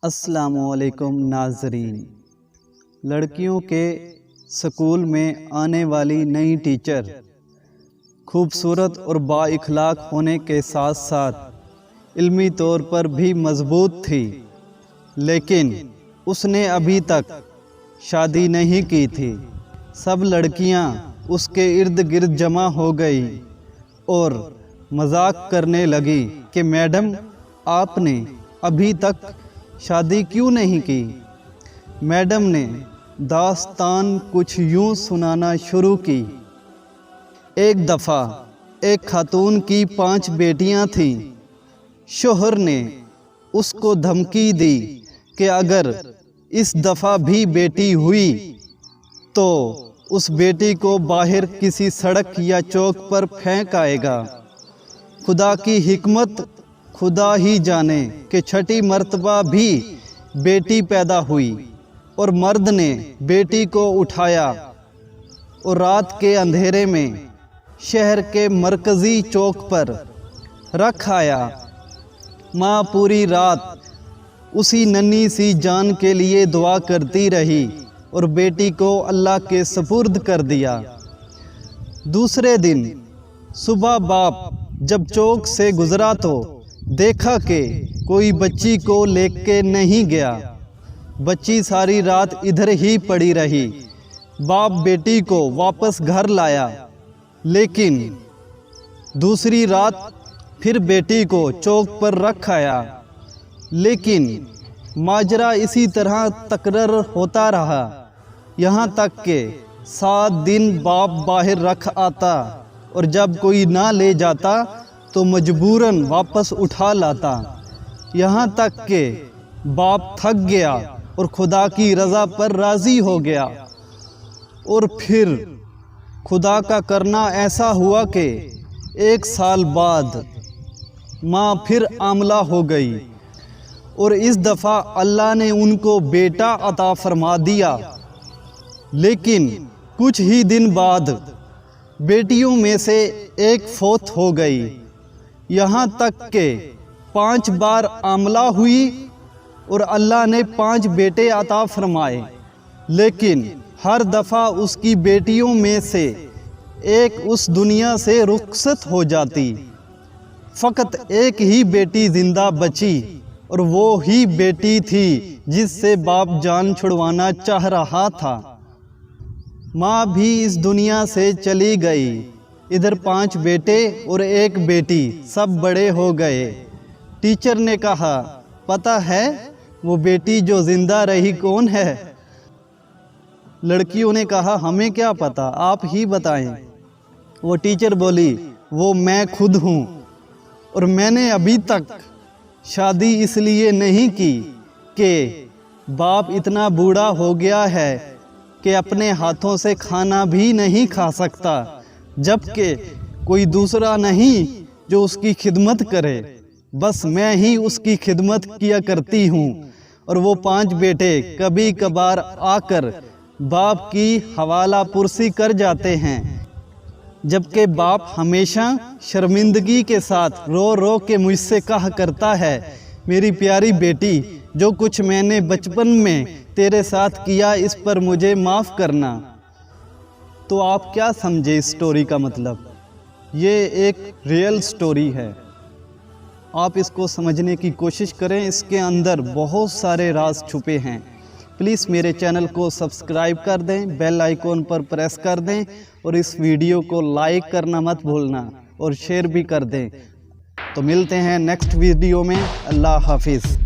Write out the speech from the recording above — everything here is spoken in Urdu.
السلام علیکم ناظرین، لڑکیوں کے سکول میں آنے والی نئی ٹیچر خوبصورت اور با اخلاق ہونے کے ساتھ ساتھ علمی طور پر بھی مضبوط تھی، لیکن اس نے ابھی تک شادی نہیں کی تھی۔ سب لڑکیاں اس کے ارد گرد جمع ہو گئی اور مذاق کرنے لگی کہ میڈم، آپ نے ابھی تک شادی کیوں نہیں کی؟ میڈم نے داستان کچھ یوں سنانا شروع کی۔ ایک دفعہ ایک خاتون کی 5 بیٹیاں تھیں۔ شوہر نے اس کو دھمکی دی کہ اگر اس دفعہ بھی بیٹی ہوئی تو اس بیٹی کو باہر کسی سڑک یا چوک پر پھینک آئے گا۔ خدا کی حکمت خدا ہی جانے کہ 6 مرتبہ بھی بیٹی پیدا ہوئی اور مرد نے بیٹی کو اٹھایا اور رات کے اندھیرے میں شہر کے مرکزی چوک پر رکھ آیا۔ ماں پوری رات اسی ننھی سی جان کے لیے دعا کرتی رہی اور بیٹی کو اللہ کے سپرد کر دیا۔ دوسرے دن صبح باپ جب چوک سے گزرا تو دیکھا کہ کوئی بچی کو لے کے نہیں گیا۔ بچی ساری رات ادھر ہی پڑی رہی۔ باپ بیٹی کو واپس گھر لایا، لیکن دوسری رات پھر بیٹی کو چوک پر رکھ آیا، لیکن ماجرا اسی طرح تکرار ہوتا رہا، یہاں تک کہ 7 دن باپ باہر رکھ آتا اور جب کوئی نہ لے جاتا تو مجبوراً واپس اٹھا لاتا، یہاں تک کہ باپ تھک گیا اور خدا کی رضا پر راضی ہو گیا۔ اور پھر خدا کا کرنا ایسا ہوا کہ 1 سال بعد ماں پھر حاملہ ہو گئی اور اس دفعہ اللہ نے ان کو بیٹا عطا فرما دیا، لیکن کچھ ہی دن بعد بیٹیوں میں سے ایک فوت ہو گئی، یہاں تک کہ 5 بار حاملہ ہوئی اور اللہ نے 5 بیٹے عطا فرمائے، لیکن ہر دفعہ اس کی بیٹیوں میں سے ایک اس دنیا سے رخصت ہو جاتی۔ فقط ایک ہی بیٹی زندہ بچی اور وہ ہی بیٹی تھی جس سے باپ جان چھڑوانا چاہ رہا تھا۔ ماں بھی اس دنیا سے چلی گئی۔ ادھر 5 بیٹے اور 1 بیٹی، سب بڑے ہو گئے۔ ٹیچر نے کہا، پتہ ہے وہ بیٹی جو زندہ رہی کون ہے؟ لڑکیوں نے کہا، ہمیں کیا پتہ، آپ ہی بتائیں۔ وہ ٹیچر بولی، وہ میں خود ہوں، اور میں نے ابھی تک شادی اس لیے نہیں کی کہ باپ اتنا بوڑھا ہو گیا ہے کہ اپنے ہاتھوں سے کھانا بھی نہیں کھا سکتا، جبکہ کوئی دوسرا نہیں جو اس کی خدمت کرے، بس میں ہی اس کی خدمت کیا کرتی ہوں۔ اور وہ 5 بیٹے کبھی کبھار آ کر باپ کی حوالہ پرسی کر جاتے ہیں، جبکہ باپ ہمیشہ شرمندگی کے ساتھ رو رو کے مجھ سے کہا کرتا ہے، میری پیاری بیٹی، جو کچھ میں نے بچپن میں تیرے ساتھ کیا اس پر مجھے معاف کرنا۔ تو آپ کیا سمجھے اس سٹوری کا مطلب؟ یہ ایک ریئل سٹوری ہے، آپ اس کو سمجھنے کی کوشش کریں، اس کے اندر بہت سارے راز چھپے ہیں۔ پلیز میرے چینل کو سبسکرائب کر دیں، بیل آئیکن پر پریس کر دیں اور اس ویڈیو کو لائک کرنا مت بھولنا اور شیئر بھی کر دیں۔ تو ملتے ہیں نیکسٹ ویڈیو میں، اللہ حافظ۔